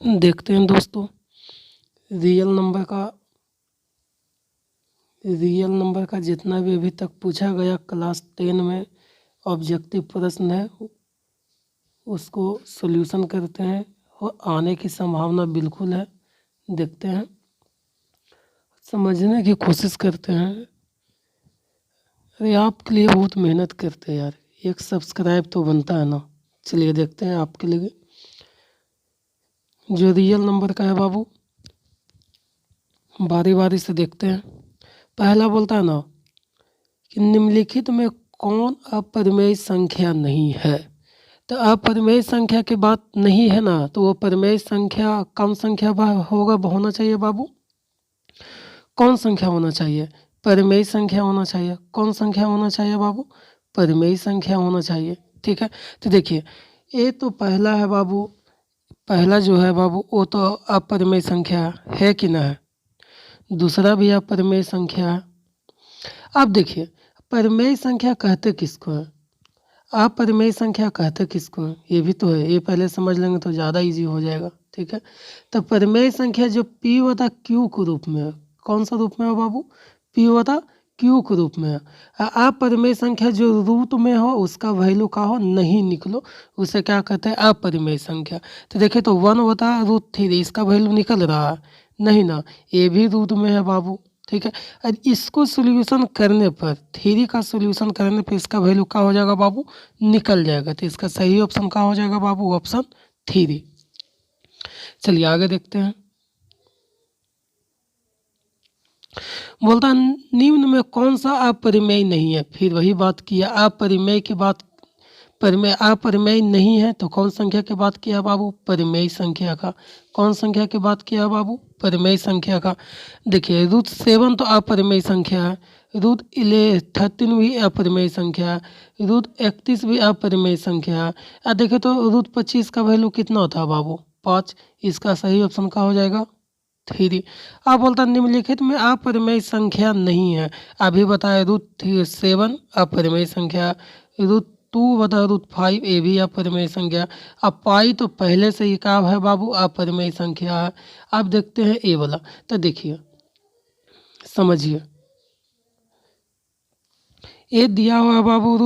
देखते हैं दोस्तों, रियल नंबर का जितना भी अभी तक पूछा गया क्लास 10 में ऑब्जेक्टिव प्रश्न है उसको सॉल्यूशन करते हैं और आने की संभावना बिल्कुल है। देखते हैं, समझने की कोशिश करते हैं। अरे आपके लिए बहुत मेहनत करते हैं यार, एक सब्सक्राइब तो बनता है ना। चलिए देखते हैं आपके लिए जो रियल नंबर का है बाबू, बारी बारी से देखते हैं। पहला बोलता है ना कि निम्नलिखित में कौन अपरिमेय संख्या नहीं है। तो अपरिमेय संख्या की बात नहीं है ना, तो वो परिमेय संख्या कम संख्या होना चाहिए बाबू। कौन संख्या होना चाहिए? परिमेय संख्या होना चाहिए। कौन संख्या होना चाहिए बाबू? परिमेय संख्या होना चाहिए। ठीक है, तो देखिए ये तो पहला है बाबू, पहला जो है बाबू वो तो अपरिमेय संख्या है कि ना है। दूसरा भी अपरिमेय संख्या है। अब देखिए परिमेय संख्या कहते किसको है, अपरिमेय संख्या कहते किसको है, ये भी तो है। ये पहले समझ लेंगे तो ज़्यादा इजी हो जाएगा। ठीक है, तो परिमेय संख्या जो पी बटा क्यू के रूप में है, कौन सा रूप में है बाबू? पी बटा क्यू के रूप में है। अपरिमेय संख्या जो रूट में हो उसका वैल्यू का हो नहीं निकलो, उसे क्या कहते हैं? अपरिमेय संख्या। तो देखिए तो 1/√3 इसका वैल्यू निकल रहा है नहीं ना, ये भी रूट में है बाबू। ठीक है, और इसको सोल्यूशन करने पर, थ्री का सोल्यूशन करने पर इसका वैल्यू क्या हो जाएगा बाबू? निकल जाएगा। तो इसका सही ऑप्शन क्या हो जाएगा बाबू? ऑप्शन 3। चलिए आगे देखते हैं। बोलता है निम्न में कौन सा अपरिमेय नहीं है। फिर वही बात किया, अपरिमेय की बात, परिमेय अपरिमेय नहीं है तो कौन संख्या की बात किया बाबू? परिमेय संख्या का। कौन संख्या की बात किया बाबू? परिमेय संख्या का। देखिए √7 तो अपरिमेय संख्या है, √13 भी अपरिमेय संख्या है, √31 भी अपरिमेय संख्या है। अब देखिए तो √25 का वैल्यू कितना होता है बाबू? 5। इसका सही ऑप्शन का हो जाएगा 3। अब बोलता निम्नलिखित में अपरिमेय संख्या नहीं है। अभी बताया √7 अपरिमेय संख्या, √2/√5 ये भी अपरिमेय संख्या। अब पाई तो पहले से ही क्या है बाबू? अपरिमेय संख्या है। अब देखते हैं ए वाला, तो देखिए समझिए, ये दिया हुआ है बाबू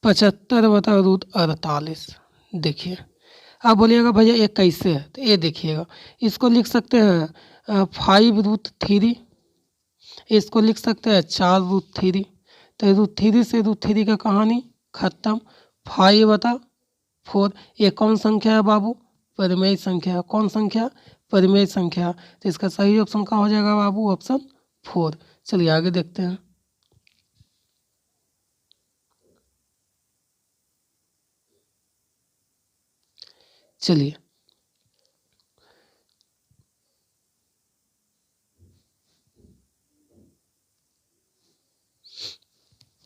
√75/√48। देखिए आप बोलिएगा भैया ये कैसे है, तो ये देखिएगा, इसको लिख सकते हैं 5√3, इसको लिख सकते हैं 4√3। तो √3 से √3 का कहानी खत्म। 5/4 ये कौन संख्या है बाबू? परिमेय संख्या। कौन संख्या? परिमेय संख्या। तो इसका सही ऑप्शन क्या हो जाएगा बाबू? ऑप्शन 4। चलिए आगे देखते हैं। चलिए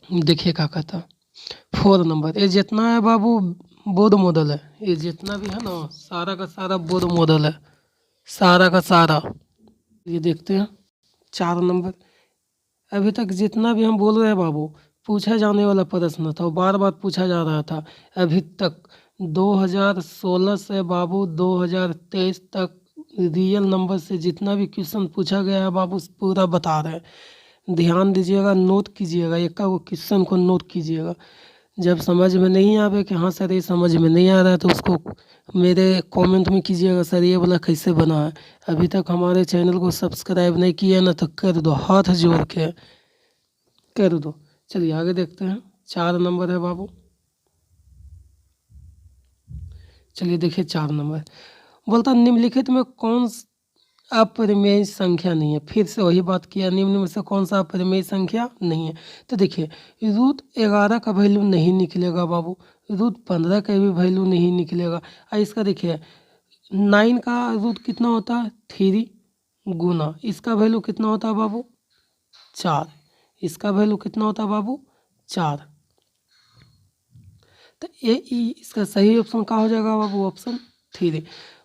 देखिए क्या कहता, 4 नंबर, ये जितना है बाबू बोध मॉडल है, ये जितना भी है ना सारा का सारा बोध मॉडल है, सारा का सारा। ये देखते हैं 4 नंबर। अभी तक जितना भी हम बोल रहे हैं बाबू पूछा जाने वाला प्रश्न था, बार बार पूछा जा रहा था। अभी तक 2016 से बाबू 2023 तक रियल नंबर से जितना भी क्वेश्चन पूछा गया है बाबू पूरा बता रहे हैं। ध्यान दीजिएगा, नोट कीजिएगा, एक का वो क्वेश्चन को नोट कीजिएगा। जब समझ में नहीं आवे कि हाँ सर ये समझ में नहीं आ रहा है तो उसको मेरे कमेंट में कीजिएगा, सर ये वाला कैसे बना है। अभी तक हमारे चैनल को सब्सक्राइब नहीं किया ना तो कर दो, हाथ जोड़ के कर दो। चलिए आगे देखते हैं। 4 नंबर है बाबू। चलिए देखिए 4 नंबर बोलता निम्नलिखित में कौन अपरिमेय संख्या नहीं है। फिर से वही बात किया, निम्न में से कौन सा अपरिमेय संख्या नहीं है। तो देखिए √11 का वैल्यू नहीं निकलेगा बाबू, √15 का भी वैल्यू नहीं निकलेगा। और इसका देखिए 9 का रूट कितना होता है? 3 गुना इसका वैल्यू कितना होता है बाबू? 4। इसका वैल्यू कितना होता है बाबू? 4। तो ये इसका सही ऑप्शन क्या हो जाएगा बाबू? ऑप्शन 3।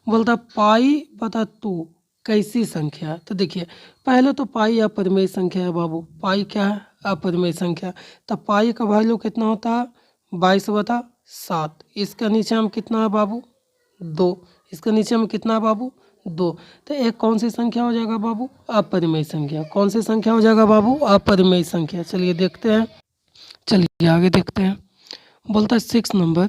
बोलता π/2 कैसी संख्या है। तो देखिए पहले तो पाई अपरिमेय संख्या है बाबू, पाई क्या है? अपरिमेय संख्या। तो पाई का वैल्यू कितना होता है? 22/7। इसका नीचे हम कितना है बाबू? 2। इसके नीचे में कितना है बाबू? 2। तो एक कौन सी संख्या हो जाएगा बाबू? अपरिमेय संख्या। कौन सी संख्या हो जाएगा बाबू? अपरिमेय संख्या। चलिए देखते हैं, चलिए आगे देखते हैं। बोलता है 6 नंबर,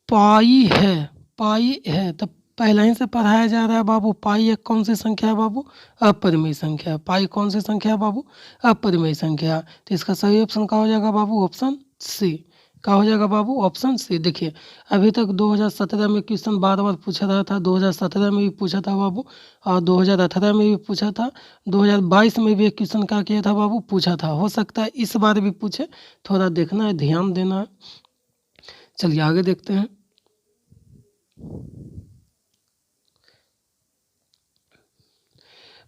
पाई है, पाई है। तो पहले ही से पढ़ाया जा रहा है बाबू, पाई एक कौन सी संख्या है बाबू? अपरिमेय संख्या। पाई कौन सी संख्या है बाबू? अपरिमेय संख्या। तो इसका सही ऑप्शन क्या हो जाएगा बाबू? Option C. क्या हो जाएगा बाबू? Option C. देखिए अभी तक 2017 में क्वेश्चन बार बार पूछा रहा था, 2017 में भी पूछा था बाबू, और 2018 में भी पूछा था, 2022 में भी एक क्वेश्चन क्या किया था बाबू? पूछा था। हो सकता है इस बार भी पूछे, थोड़ा देखना है, ध्यान देना है। चलिए आगे देखते हैं।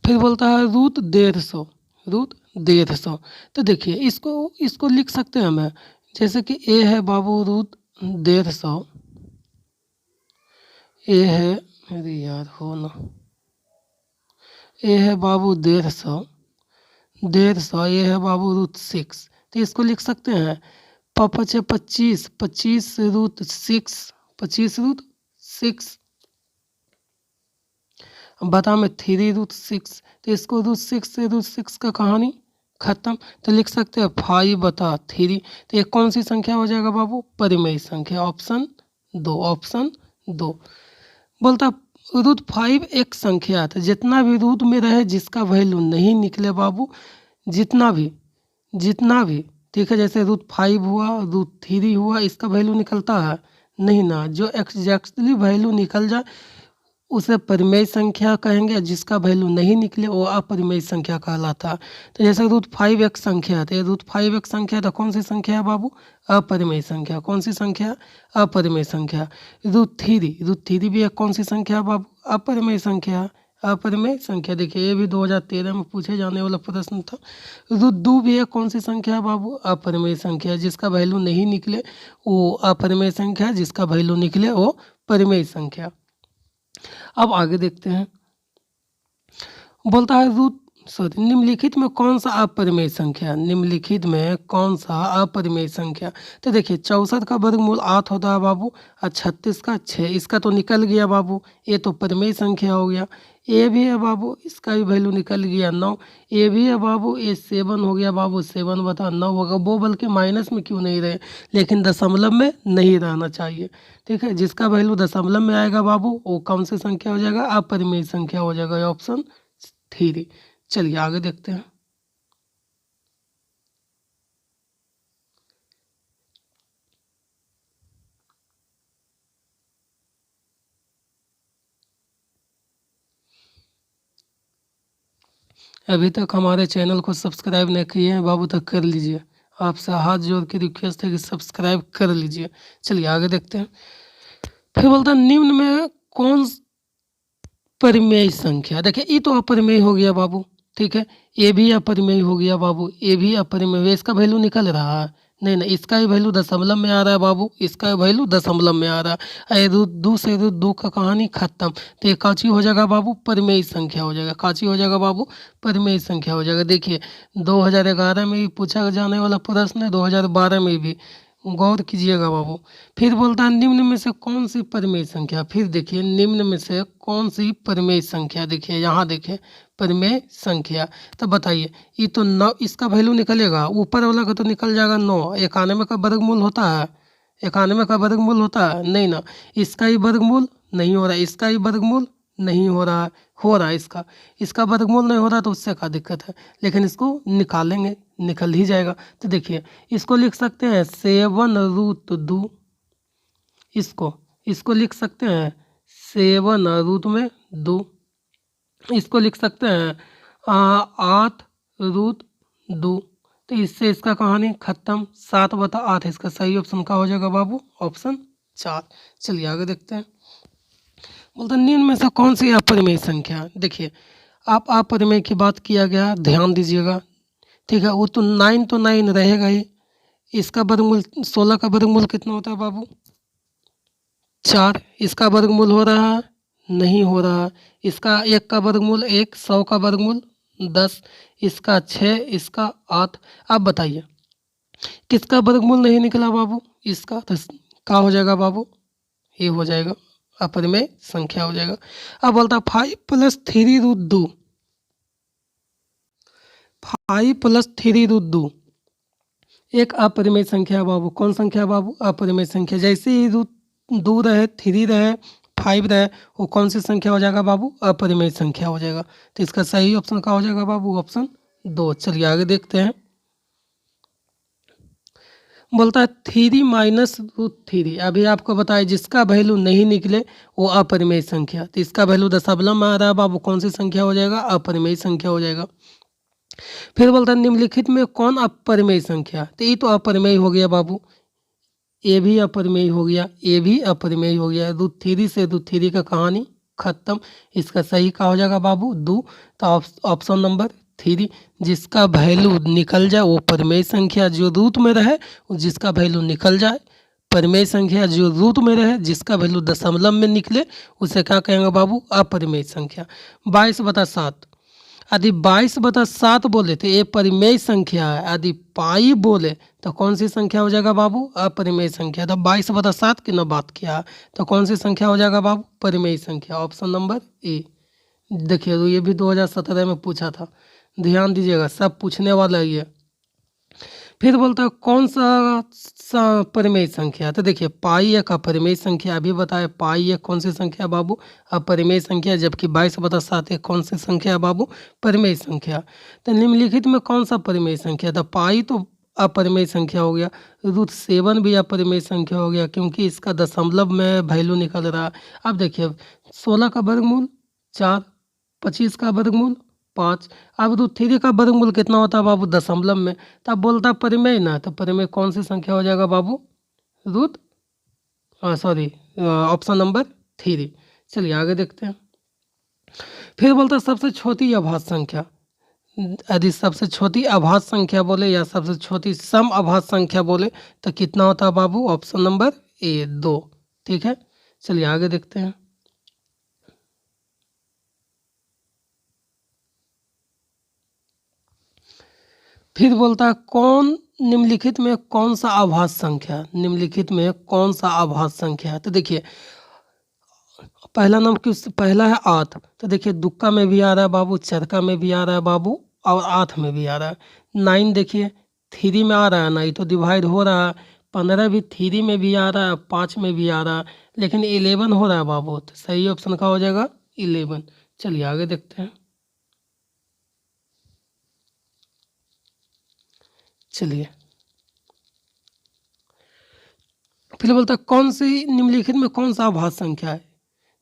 फिर बोलता है रूट 150, रूट 150। तो देखिए इसको इसको लिख सकते हैं हमें, जैसे कि ए है बाबू रूट 150, ए है, अरे यार हो ना, ए है बाबू 150, 150, ये है बाबू रूट 6। तो इसको लिख सकते हैं 5 है 25, 25 रूट 6, 25 रूट 6। बता में 3 रूट 6। तो इसको रूट 6 से रूट 6 का कहानी खत्म। तो लिख सकते हैं 5/3। तो ये कौन सी संख्या हो जाएगा बाबू? परिमेय संख्या। Option 2, option 2। बोलता रूट 5 एक संख्या है, जितना भी रूट में रहे जिसका वैल्यू नहीं निकले बाबू, जितना भी ठीक है, जैसे रूट 5 हुआ, रूट 3 हुआ, इसका वैल्यू निकलता है नहीं ना। जो एग्जैक्टली वैल्यू निकल जाए उसे परिमेय संख्या कहेंगे, जिसका वैल्यू नहीं निकले वो अपरिमेय संख्या कहलाता है। तो जैसे रूट 5 एक संख्या है, तो रूट 5 एक संख्या है, तो कौन सी संख्या है बाबू? अपरिमेय संख्या। कौन सी संख्या? अपरिमेय संख्या। रूट थ्री भी एक कौन सी संख्या है बाबू? अपरिमेय संख्या। अपरिमेय संख्या। देखिए ये भी 2013 में पूछे जाने वाला प्रश्न था। रूट 2 भी एक कौन सी संख्या है बाबू? अपरिमेय संख्या। जिसका वैल्यू नहीं निकले वो अपरिमेय संख्या, जिसका वैल्यू निकले वो परिमेय संख्या। अब आगे देखते हैं। बोलता है निम्नलिखित में कौन सा अपरिमेय संख्या? निम्नलिखित में कौन सा अपरिमेय संख्या? तो देखिए 64 का वर्गमूल 8 होता है बाबू, और 36 का 6। इसका तो निकल गया बाबू, ये तो परिमेय संख्या हो गया। ए भी है बाबू, इसका भी वैल्यू निकल गया 9। ए भी है बाबू, ये 7 हो गया बाबू, 7/9 होगा। वो बल्कि माइनस में क्यों नहीं रहे, लेकिन दशमलव में नहीं रहना चाहिए। ठीक है, जिसका वैल्यू दशमलव में आएगा बाबू वो कौन सी संख्या हो जाएगा? अपरिमेय संख्या हो जाएगा। ऑप्शन 3। चलिए आगे देखते हैं। अभी तक हमारे चैनल को सब्सक्राइब नहीं किए हैं बाबू, तक कर लीजिए। आपसे हाथ जोड़ के रिक्वेस्ट है कि सब्सक्राइब कर लीजिए। चलिए आगे देखते हैं। फिर बोलता है निम्न में कौन परिमेय संख्या? देखिए ये तो अपरिमेय हो गया बाबू, ठीक है। ये भी अपरिमेय हो गया बाबू, ये भी अपरिमेय। इसका वैल्यू निकल रहा है नहीं ना, इसका ही वैल्यू दशमलव में आ रहा है बाबू, इसका वैल्यू दशमलव में आ रहा है। रूट 2 से रूट 2 का कहानी खत्म। तो ये काची हो जाएगा बाबू? परिमेय संख्या हो जाएगा। काची हो जाएगा बाबू? परिमेय संख्या हो जाएगा। देखिए 2011 में भी पूछा जाने वाला प्रश्न है, 2012 में भी, गौर कीजिएगा बाबू। फिर बोलता है निम्न में से कौन सी परिमेय संख्या? फिर देखिए निम्न में से कौन सी परिमेय संख्या? देखिए यहाँ देखिए परिमेय संख्या। तो बताइए ये तो 9, इसका वैल्यू निकलेगा, ऊपर वाला का तो निकल जाएगा 9। 91 का वर्गमूल होता है? 91 का वर्गमूल होता है नहीं ना। इसका ही वर्गमूल नहीं हो रहा, इसका ही वर्गमूल नहीं हो रहा, हो रहा है इसका, इसका वर्गमूल नहीं हो रहा, तो उससे क्या दिक्कत है, लेकिन इसको निकालेंगे, निकल ही जाएगा। तो देखिए इसको लिख सकते हैं 7√2। इसको लिख सकते हैं 7√2। इसको लिख सकते हैं 8√2। तो इससे इसका कहानी खत्म। 7/8 इसका सही ऑप्शन का हो जाएगा बाबू? ऑप्शन 4। चलिए आगे देखते हैं। बोलते हैं निम्न में से कौन सी अपरिमेय संख्या? देखिए आप अपरिमेय की बात किया गया, ध्यान दीजिएगा, ठीक है। वो तो 9 तो 9 रहेगा ही। इसका वर्गमूल 16 का वर्गमूल कितना होता है बाबू? 4। इसका वर्गमूल हो रहा है? नहीं हो रहा। इसका 1 का वर्गमूल 1, 100 का वर्गमूल 10, इसका 6, इसका 8। आप बताइए किसका वर्गमूल नहीं निकला बाबू? इसका। तो क्या हो जाएगा बाबू? ये हो जाएगा अपरिमेय संख्या हो जाएगा। अब बोलता है 5+3√2, 5+3√2 एक अपरिमेय संख्या है बाबू। कौन संख्या है बाबू? अपरिमेय संख्या। जैसे ही रूट 2 रहे, 3 रहे, 5 रहे, वो कौन सी संख्या हो जाएगा बाबू? अपरिमेय संख्या हो जाएगा। तो इसका सही ऑप्शन क्या हो जाएगा बाबू? ऑप्शन 2। चलिए आगे देखते हैं। बोलता है 3 - √3। अभी आपको बताया जिसका वैल्यू नहीं निकले वो अपरिमेय संख्या। तो इसका वैल्यू दशमलव में आ रहा है बाबू, कौन सी संख्या हो जाएगा? अपरिमेय संख्या हो जाएगा। फिर बोलता है निम्नलिखित में कौन अपरिमेय संख्या? तो ये तो अपरिमेय हो गया बाबू, ये भी अपरिमेय हो गया, ये भी अपरिमेय हो गया। √3 से √3 का कहानी खत्म। इसका सही क्या हो जाएगा बाबू? 2। तो ऑप्शन नंबर 3, जिसका वैल्यू निकल जाए वो परिमेय संख्या, जो रूट में रहे जिसका वैल्यू निकल जाए। परिमेय संख्या जो रूट में रहे जिसका वैल्यू दशमलव में निकले उसे क्या कहेंगे बाबू? अपरिमेय संख्या। 22/7, यदि 22/7 बोले तो ये परिमेय संख्या है। यदि पाई बोले तो कौन सी संख्या हो जाएगा बाबू? अपरिमेय संख्या। तो 22/7 की न बात किया तो कौन सी संख्या हो जाएगा बाबू? परिमेय संख्या। Option number A. देखिए तो ये भी 2017 में पूछा था, ध्यान दीजिएगा, सब पूछने वाला ही है। फिर बोलता है कौन सा परिमेय संख्या? तो देखिए पाई एक अपरिमेय संख्या, अभी बताए पाई एक कौन सी संख्या बाबू? अपरिमेय संख्या। जबकि 22/7 एक कौन सी संख्या बाबू? परिमेय संख्या। तो निम्नलिखित में कौन सा परिमेय संख्या? तो पाई तो अपरिमेय संख्या हो गया, √7 भी अपरिमेय संख्या हो गया क्योंकि इसका दशमलव में वैल्यू निकल रहा है। अब देखिए 16 का वर्गमूल 4, 25 का वर्गमूल 5। अब √3 का वर्गमूल कितना होता है बाबू? दशमलव में। तब बोलता परिमेय ना, तो परिमेय कौन सी संख्या हो जाएगा बाबू? Root option number 3। चलिए आगे देखते हैं। फिर बोलता सबसे छोटी अभाज्य संख्या। यदि सबसे छोटी अभाज्य संख्या बोले या सबसे छोटी सम अभाज्य संख्या बोले तो कितना होता है बाबू? Option number A 2। ठीक है, चलिए आगे देखते हैं। फिर बोलता है कौन निम्नलिखित में कौन सा अभाज्य संख्या? निम्नलिखित में कौन सा अभाज्य संख्या है? तो देखिए पहला नाम किस? पहला है 8। तो देखिए दुक्का में भी आ रहा है बाबू, चरका में भी आ रहा है बाबू और 8 में भी आ रहा है। 9 देखिए 3 में आ रहा है ना, ये तो डिवाइड हो रहा है। 15 भी 3 में भी आ रहा है, 5 में भी आ रहा है, लेकिन 11 हो रहा है बाबू। तो सही ऑप्शन का हो जाएगा 11। चलिए आगे देखते हैं। चलिए फिर बोलता है कौन सी निम्नलिखित में कौन सा अभाज्य संख्या है?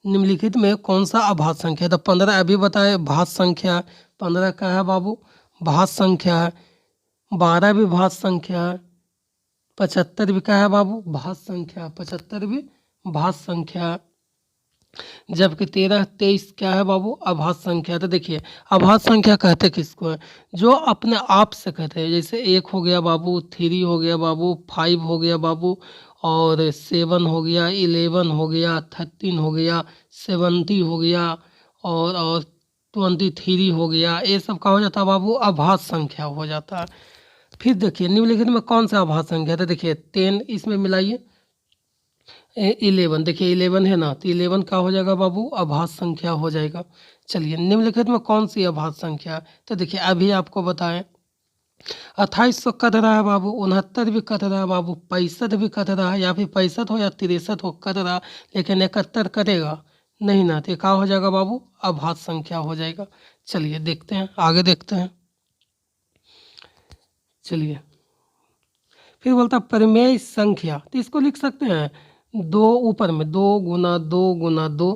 निम्नलिखित में कौन सा अभाज्य संख्या है? तो 15 अभी बताए भाज्य संख्या, 15 का है बाबू भाज्य संख्या है। 12 भी भाज्य संख्या है। 75 भी क्या है बाबू? भाज्य संख्या। 75 भी भाज्य संख्या है। जबकि 13, 23 क्या है बाबू? अभाज्य संख्या। तो देखिए अभाज्य संख्या कहते किसको है? जो अपने आप से कहते हैं। जैसे 1 हो गया बाबू, 3 हो गया बाबू, 5 हो गया बाबू, और 7 हो गया, 11 हो गया, 13 हो गया, 70 हो गया, और 23 हो गया। ये सब का हो जाता है बाबू? अभाज्य संख्या हो जाता है। फिर देखिए निम्नलिखित में कौन सा अभाज्य संख्या? तो देखिए 10 इसमें मिलाइए, 11 देखिए 11 है ना, तो 11 का हो जाएगा बाबू? अभाज्य संख्या हो जाएगा। चलिए निम्नलिखित में कौन सी अभाज्य संख्या? तो देखिए अभी आपको बताएं 2800 कट रहा है बाबू, 69 भी कट रहा है बाबू, 65 भी कट रहा है, या फिर 65 हो या 63 हो कट रहा, लेकिन 71 कटेगा नहीं ना, तो क्या हो जाएगा बाबू? अभाज्य संख्या हो जाएगा। चलिए देखते हैं, आगे देखते हैं। चलिए फिर बोलता है परिमेय संख्या। तो इसको लिख सकते हैं 2, ऊपर में 2 गुना 2 गुना 2,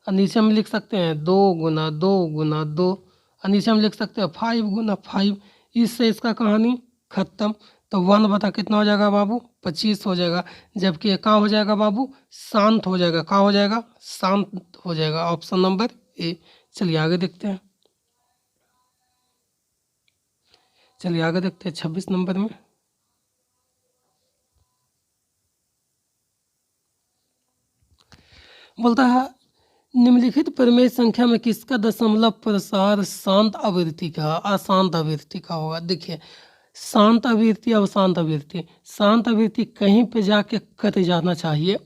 और नीचे में लिख सकते हैं 2 गुना 2 गुना 2, और नीचे में लिख सकते हैं 5 गुना 5। इससे इसका कहानी खत्म। तो 1 बता कितना हो जाएगा बाबू? 25 हो जाएगा। जबकि ये क्या हो जाएगा बाबू? शांत हो जाएगा। क्या हो जाएगा? शांत हो जाएगा। Option number A. चलिए आगे देखते हैं। चलिए आगे देखते हैं 26 नंबर में। बोलता है निम्नलिखित परिमेय संख्या में किसका दशमलव प्रसार शांत आवृत्ति का अशांत आवृत्ति का होगा? देखिए शांत आवृत्ति अशांत आवृत्ति, शांत आवृत्ति कहीं पे जाके कट जाना चाहिए,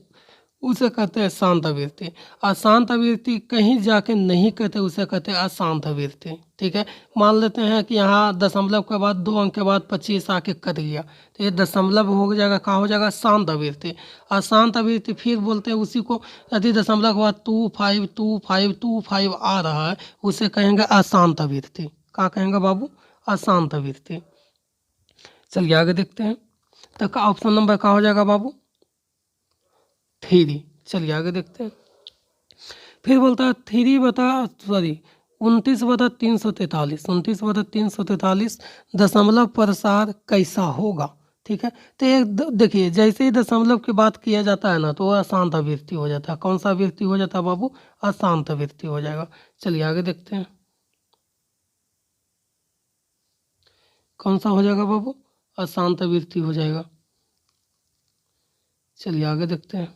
उसे कहते हैं शांत अभिव्यक्ति। अशांत अभिव्यक्ति कहीं जाके नहीं कहते, उसे कहते हैं अशांत अभिव्यक्ति। ठीक है, मान लेते हैं कि यहाँ दशमलव के बाद 2 अंक के बाद 25 आके कट गया, तो ये दशमलव हो जाएगा, कहाँ हो जाएगा, शांत अभिव्यक्ति। अशांत अभिव्यक्ति फिर बोलते हैं उसी को, यदि दशमलव के बाद 2 5 आ रहा है, उसे कहेंगे अशांत अभिव्यक्ति। क्या कहेंगे बाबू, अशांत अभिव्यक्ति। चलिए आगे देखते हैं, तो ऑप्शन नंबर क्या हो जाएगा बाबू, 3। चलिए आगे देखते हैं, फिर बोलता है 29/343, 29/343 दशमलव प्रसार कैसा होगा। ठीक है, तो एक देखिए, जैसे ही दशमलव की बात किया जाता है ना, तो वह अशांत अभिव्यक्ति हो जाता है। कौन सा अभिव्यक्ति हो जाता है बाबू, अशांत अभिव्यक्ति हो जाएगा। चलिए आगे देखते हैं, कौन सा हो जाएगा बाबू, अशांत अभिव्यक्ति हो जाएगा। चलिए आगे देखते हैं,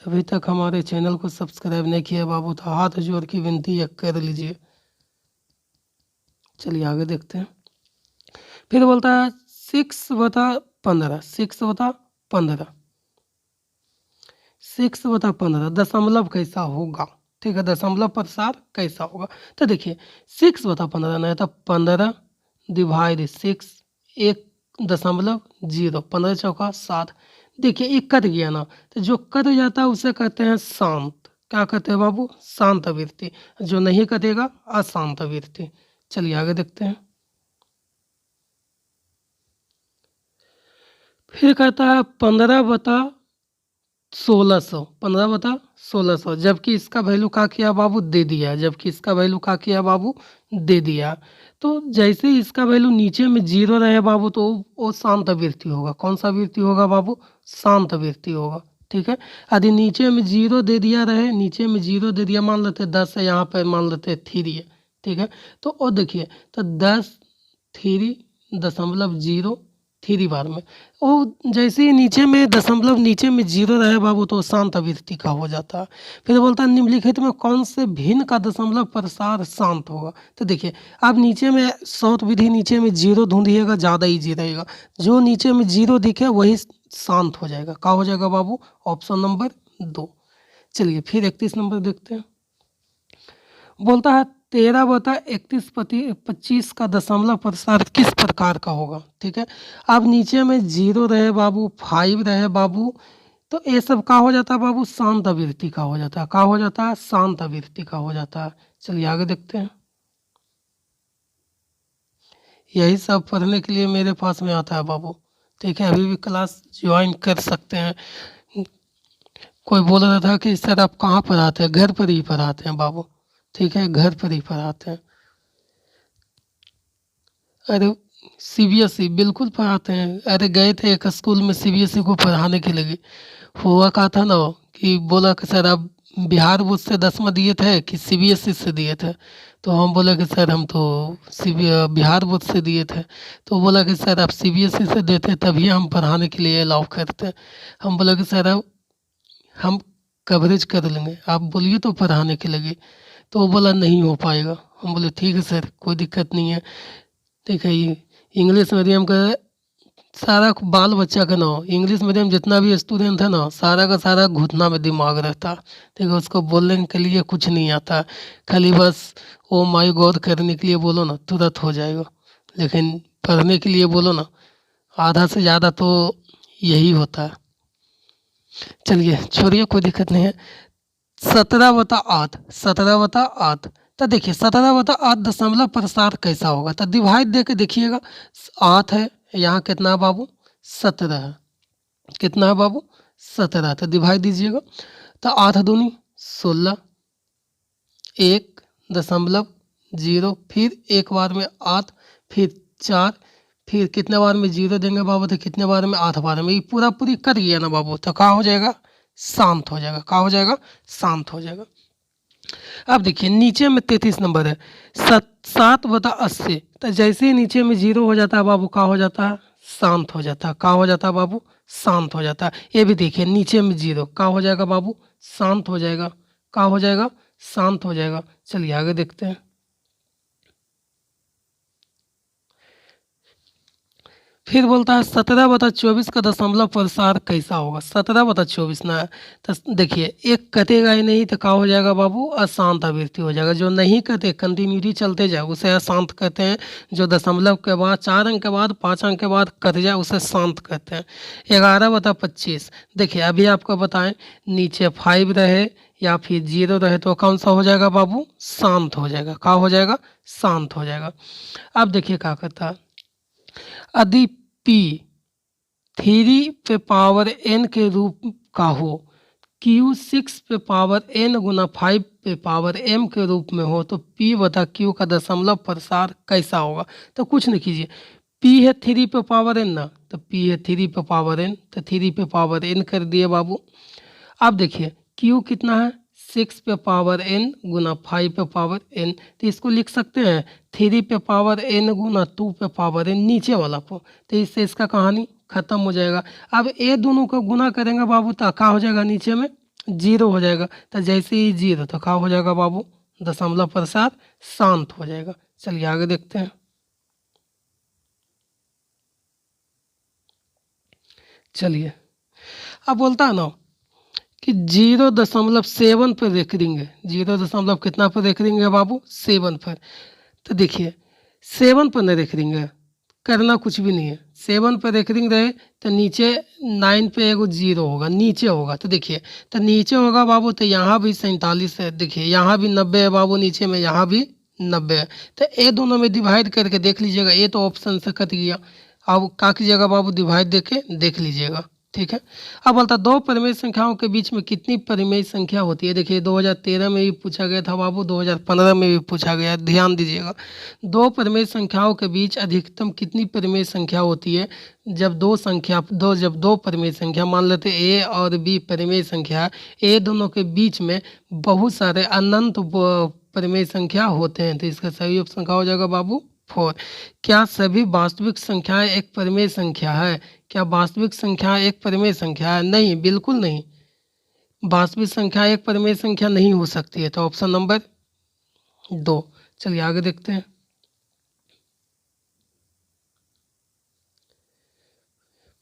अभी तक हमारे चैनल को सब्सक्राइब नहीं किया बाबू, तो हाथ जोड़ की विनती है, कर लीजिए। चलिए आगे देखते हैं, फिर बोलता है 6/15, 6/15 दशमलव कैसा होगा। ठीक है, दशमलव प्रसार कैसा होगा। तो देखिए 6/15 नहीं तो 15 डिवाइड 6, 1.0, 15 चौका 7। देखिए ये कट गया ना, तो जो कट जाता है उसे कहते हैं शांत। क्या कहते हैं बाबू, शांत अभिव्यक्ति। जो नहीं कटेगा अशांत अभिव्यक्ति। चलिए आगे देखते हैं, फिर कहता है 15/1600, जबकि इसका वैल्यू क्या किया बाबू, दे दिया। जबकि इसका वैल्यू क्या किया बाबू, दे दिया। तो जैसे ही इसका वैल्यू नीचे में 0 रहे बाबू, तो वो शांत अभिव्यक्ति होगा। कौन सा अभिव्यक्ति होगा बाबू, शांत अभिव्यक्ति होगा। ठीक है, यदि नीचे में 0 दे दिया रहे, नीचे में 0 दे दिया, मान लेते 10 है, यहाँ पे मान लेते 3 है। ठीक है, तो वो देखिए, तो 10 3.0 3 बार में, वो जैसे ही नीचे में दशमलव नीचे में 0 रहे बाबू, तो शांत अभिव्यक्ति का हो जाता है। फिर बोलता है निम्नलिखित में कौन से भिन्न का दशमलव प्रसार शांत होगा। तो देखिए, आप नीचे में शॉर्ट विधि, नीचे में 0 ढूंढिएगा, ज़्यादा ईजी रहेगा। जो नीचे में 0 दिखे वही शांत हो जाएगा। क्या हो जाएगा बाबू, ऑप्शन नंबर 2। चलिए फिर 31 नंबर देखते हैं, बोलता है 13/31/25 का दशमलव प्रसार किस प्रकार का होगा। ठीक है, अब नीचे में 0 रहे बाबू, 5 रहे बाबू, तो ये सब का हो जाता है बाबू, शांत अभिव्यक्ति का हो जाता है। का हो जाता है, शांत अभिव्यक्ति का हो जाता है। चलिए आगे देखते हैं, यही सब पढ़ने के लिए मेरे पास में आता है बाबू। ठीक है, अभी भी क्लास ज्वाइन कर सकते हैं। कोई बोल रहा था कि सर आप कहाँ पढ़ाते हैं, घर पर ही पढ़ाते हैं बाबू। ठीक है, घर पर ही पढ़ाते हैं। अरे सीबीएसई बिल्कुल पढ़ाते हैं। अरे गए थे एक स्कूल में सीबीएसई को पढ़ाने के लिए, हुआ कहा था ना कि बोला कि सर आप बिहार बोर्ड से 10वां दिए थे कि सीबीएसई से दिए थे। तो हम बोले कि सर हम तो बिहार बोर्ड से दिए थे। तो बोला कि सर आप सीबीएसई से देते तभी हम पढ़ाने के लिए अलाउ करते। हम बोले कि सर अब हम कवरेज कर लेंगे, आप बोलिए तो पढ़ाने के लगे। तो वो बोला नहीं हो पाएगा। हम बोले ठीक है सर, कोई दिक्कत नहीं है। ठीक है, ये इंग्लिश मीडियम का सारा बाल बच्चा का ना, इंग्लिश मीडियम जितना भी स्टूडेंट है ना, सारा का सारा घुटना में दिमाग रहता। ठीक है, उसको बोलने के लिए कुछ नहीं आता, खाली बस ओ माय गॉड करने के लिए बोलो ना, तुरंत हो जाएगा। लेकिन पढ़ने के लिए बोलो ना, आधा से ज़्यादा तो यही होता है। चलिए छोड़िए, कोई दिक्कत नहीं है। 17/8, 17/8। तो देखिए 17/8 दशमलव प्रसार कैसा होगा। तो डिवाइड दे के देखिएगा, 8 है, यहाँ कितना है बाबू, 17 है। कितना है बाबू, 17। तो डिवाइड दीजिएगा, तो 8 दूनी 16, 1.0, फिर एक बार में 8, फिर 4, फिर कितने बार में 0 देंगे बाबू, तो कितने बार में, 8 बार में। ये पूरा पूरी कर गया ना बाबू, तो क्या हो जाएगा, शांत हो जाएगा। क्या हो जाएगा, शांत हो जाएगा। अब देखिए नीचे में 33 नंबर है, 7/80। तो जैसे ही नीचे में 0 हो जाता है बाबू, क्या हो जाता है, शांत हो जाता है। क्या हो जाता है बाबू, शांत हो जाता है। ये भी देखिए नीचे में 0, क्या हो जाएगा बाबू, शांत हो जाएगा। क्या हो जाएगा, शांत हो जाएगा। चलिए आगे देखते हैं, फिर बोलता है 17/24 का दशमलव प्रसार कैसा होगा। 17/24 ना, तो देखिए एक कटेगा ही नहीं तो क्या हो जाएगा बाबू, अशांत आवृत्ति हो जाएगा। जो नहीं कटे कंटिन्यूटी चलते जाए उसे अशांत कहते हैं। जो दशमलव के बाद 4 अंक के बाद 5 अंक के बाद कट जाए उसे शांत कहते हैं। 11/25 देखिए अभी आपको बताएं, नीचे 5 रहे या फिर 0 रहे तो कौन सा हो जाएगा बाबू, शांत हो जाएगा। क्या हो जाएगा, शांत हो जाएगा। अब देखिए क्या कहता है, यदि p 3 पे पावर n के रूप का हो, q 6 पे पावर n गुना 5 पे पावर m के रूप में हो, तो p बटा q का दशमलव प्रसार कैसा होगा। तो कुछ नहीं कीजिए, p है 3 पे पावर n ना, तो p है 3 पे पावर n, तो 3 पे पावर n कर दिए बाबू। अब देखिए q कितना है, 6 पे पावर n गुना 5 पे पावर n, तो इसको लिख सकते हैं 3 पे पावर n गुना 2 पे पावर n नीचे वाला को, तो इससे इसका कहानी खत्म हो जाएगा। अब ये दोनों को गुना करेंगे बाबू तो क्या हो जाएगा, नीचे में 0 हो जाएगा। तो जैसे ही 0 तो क्या हो जाएगा बाबू, दशमलव प्रसार शांत हो जाएगा। चलिए आगे देखते हैं। चलिए अब बोलता है ना कि 0.7 पर रेकरिंग है। 0. कितना पर रेकरिंग है बाबू, 7 पर। तो देखिए 7 पर न रेकरिंग है, करना कुछ भी नहीं है। 7 पर रेकरिंग रहे तो नीचे 9 पे एगो 0 होगा, नीचे होगा। तो देखिए तो नीचे होगा बाबू, तो यहाँ भी 47 है, देखिए यहाँ भी 90 है बाबू नीचे में, यहाँ भी 90 है। तो ये दोनों में डिवाइड करके देख लीजिएगा, ये तो ऑप्शन से कट गया। अब क्या कीजिएगा बाबू, डिवाइड देके देख लीजिएगा, ठीक है। अब बोलता दो परिमेय संख्याओं के बीच में कितनी परिमेय संख्या होती है। देखिए 2013 में भी पूछा गया था बाबू, 2015 में भी पूछा गया, ध्यान दीजिएगा। दो परिमेय संख्याओं के बीच अधिकतम कितनी परिमेय संख्या होती है। जब दो परिमेय संख्या मान लेते ए और बी परिमेय संख्या, ए दोनों के बीच में बहुत सारे अनंत परिमेय संख्या होते हैं, तो इसका सही ऑप्शन क्या हो जाएगा बाबू, 4। क्या सभी वास्तविक संख्याएं एक परिमेय संख्या है। क्या वास्तविक संख्या एक परिमेय संख्या है, नहीं, बिल्कुल नहीं। वास्तविक संख्या एक परिमेय संख्या नहीं हो सकती है, तो ऑप्शन नंबर 2। चलिए आगे देखते हैं।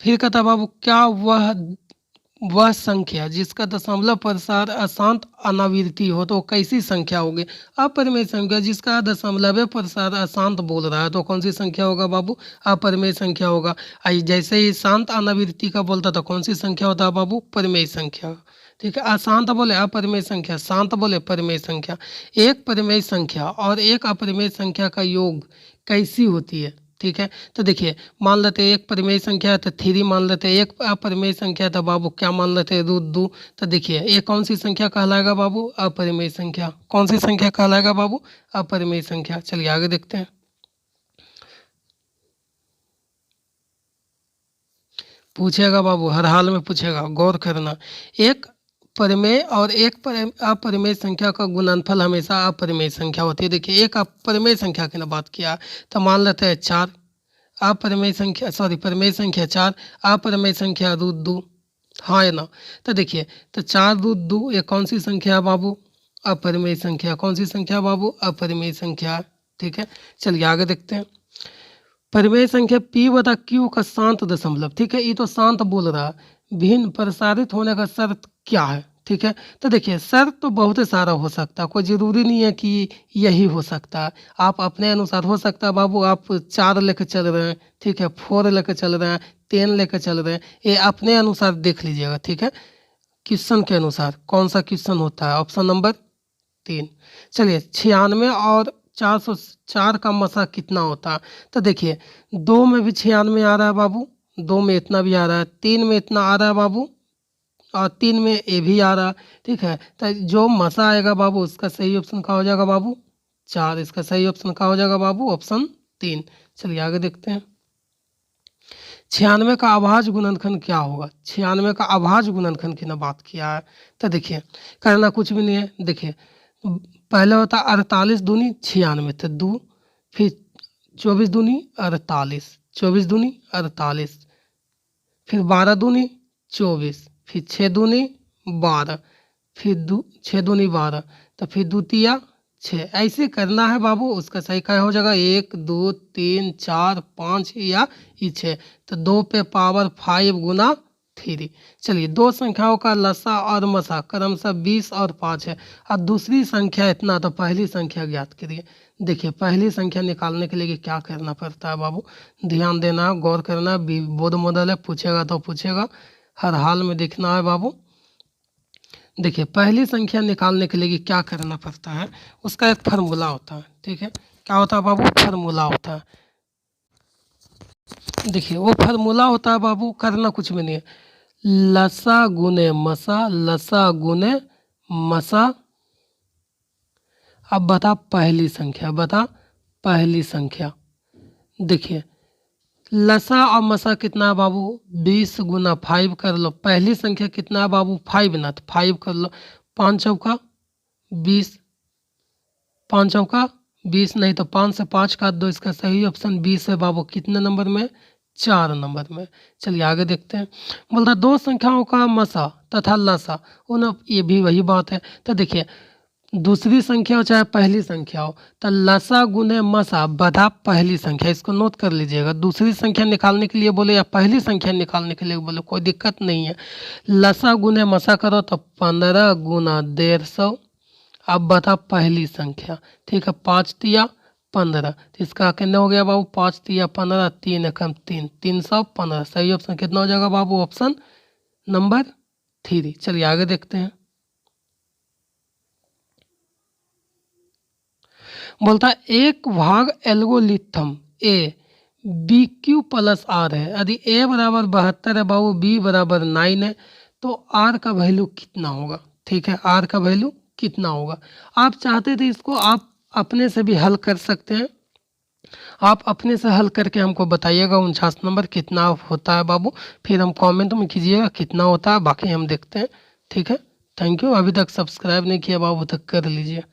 फिर कहता बाबू, क्या वह संख्या जिसका दशमलव प्रसार अशांत अनावृत्ति हो तो कैसी संख्या होगी। अपरिमेय संख्या जिसका दशमलव प्रसार अशांत बोल रहा है तो कौन सी संख्या होगा बाबू, अपरिमेय संख्या होगा। जैसे ही शांत अनावृत्ति का बोलता तो कौन सी संख्या होता है बाबू, परिमेय संख्या। ठीक है, अशांत बोले अपरिमेय संख्या, शांत बोले परिमेय संख्या। एक परिमेय संख्या और एक अपरिमेय संख्या का योग कैसी होती है। ठीक है, तो देखिए मान लेते हैं एक परिमेय संख्या है तो 3 मान लेते हैं, एक अपरिमेय संख्या है तो बाबू क्या मान लेते हैं, √2। तो देखिए ये कौन सी संख्या कहलाएगा बाबू, अपरिमेय संख्या। कौन सी संख्या कहलाएगा बाबू, अपरिमेय संख्या। चलिए आगे देखते हैं। पूछेगा बाबू, हर हाल में पूछेगा, गौर करना। एक परिमेय और एक अपरिमेय संख्या का गुणनफल हमेशा अपरिमेय संख्या होती है। देखिए एक अपरिमेय संख्या की ना बात किया तो मान लेते हैं 4, अपरिमेय संख्या परिमेय संख्या 4, अपरिमेय संख्या √2, हाँ है ना। तो देखिए तो 4√2 ये कौन सी संख्या है बाबू, अपरिमेय संख्या। कौन सी संख्या बाबू, अपरिमेय संख्या। ठीक है, चलिए आगे देखते हैं। परिमेय संख्या p बटा q का शांत दशमलव। ठीक है, ये तो शांत बोल रहा है। भिन्न प्रसारित होने का शर्त क्या है। ठीक है, तो देखिए शर्त तो बहुत सारा हो सकता है, कोई ज़रूरी नहीं है कि यही हो सकता है। आप अपने अनुसार हो सकता है बाबू, आप 4 लेकर चल रहे हैं, ठीक है, 4 लेकर चल रहे हैं, 10 लेकर चल रहे हैं, ये अपने अनुसार देख लीजिएगा। ठीक है, क्वेश्चन के अनुसार कौन सा क्वेश्चन होता है, ऑप्शन नंबर 3। चलिए 96 और 404 का मसा कितना होता है। तो देखिए 2 में भी 96 आ रहा है बाबू, 2 में इतना भी आ रहा है, 3 में इतना आ रहा है बाबू, और 3 में ये भी आ रहा है। ठीक है, तो जो मसा आएगा बाबू उसका सही ऑप्शन क्या हो जाएगा बाबू, 4। इसका सही ऑप्शन क्या हो जाएगा बाबू, ऑप्शन 3। चलिए आगे देखते हैं। 96 का अभाज्य गुणनखंड क्या होगा। 96 का अभाज्य गुणनखंड की ना बात किया है, तो देखिए करना कुछ भी नहीं है। देखिए पहले होता 48 दूनी 96, तो 2, फिर 24 दूनी 48, 24 दूनी 48, फिर 12 दूनी 24, फिर 6 दूनी 12, फिर 6 दूनी 12, तो फिर 2 तिया 6। ऐसे करना है बाबू। उसका सही क्या हो जाएगा 1 2 3 4 5 या 6। तो 2 पे पावर 5 गुना 3। चलिए दो संख्याओं का लसा और मसा क्रमशः 20 और 5 है। अब दूसरी संख्या इतना, तो पहली संख्या ज्ञात करिए। देखिए पहली संख्या निकालने के लिए क्या करना पड़ता है बाबू, ध्यान देना, गौर करना। बोध मॉडल है, पूछेगा तो पूछेगा, हर हाल में देखना है बाबू। देखिए पहली संख्या निकालने के लिए क्या करना पड़ता है, उसका एक फार्मूला होता है। ठीक है, क्या होता है बाबू, फार्मूला होता है। देखिए वो फार्मूला होता है बाबू, करना कुछ भी नहीं है। लसा गुने मसा, लसा गुने मसा। अब बता पहली संख्या, बता पहली संख्या। देखिए लसा और मसा कितना है बाबू, 20 गुना 5 कर लो। पहली संख्या कितना है बाबू, 5 ना, तो 5 कर लो। 5 चौका 20, 5 चौका 20, नहीं तो 5 से 5 काट दो। इसका सही ऑप्शन 20 है बाबू। कितने नंबर में, 4 नंबर में। चलिए आगे देखते हैं। बोलता दो संख्याओं का मसा तथा लसा, उन ये भी वही बात है। तो देखिए दूसरी संख्या हो चाहे पहली संख्या हो, तो लसा गुने मसा बधा पहली संख्या, इसको नोट कर लीजिएगा। दूसरी संख्या निकालने के लिए बोले या पहली संख्या निकालने के लिए बोले, कोई दिक्कत नहीं है। लसा गुने मसा करो तो 15 गुना 150। अब बता पहली संख्या। ठीक है, 5 तिया 15, तो इसका कितना हो गया बाबू, 5 तिया 15, 3 एकम 3, 315। सही ऑप्शन कितना हो जाएगा बाबू, ऑप्शन नंबर 3। चलिए आगे देखते हैं। बोलता है 1 algorithm A B Q plus R है। यदि ए बराबर 72 है बाबू, बी बराबर 9 है, तो आर का वैल्यू कितना होगा। ठीक है, आर का वैल्यू कितना होगा। आप चाहते थे इसको आप अपने से भी हल कर सकते हैं। आप अपने से हल करके हमको बताइएगा 49 नंबर कितना होता है बाबू, फिर हम कमेंट में कीजिएगा कितना होता है, बाकी हम देखते हैं। ठीक है, थैंक यू। अभी तक सब्सक्राइब नहीं किया बाबू, तक कर लीजिए।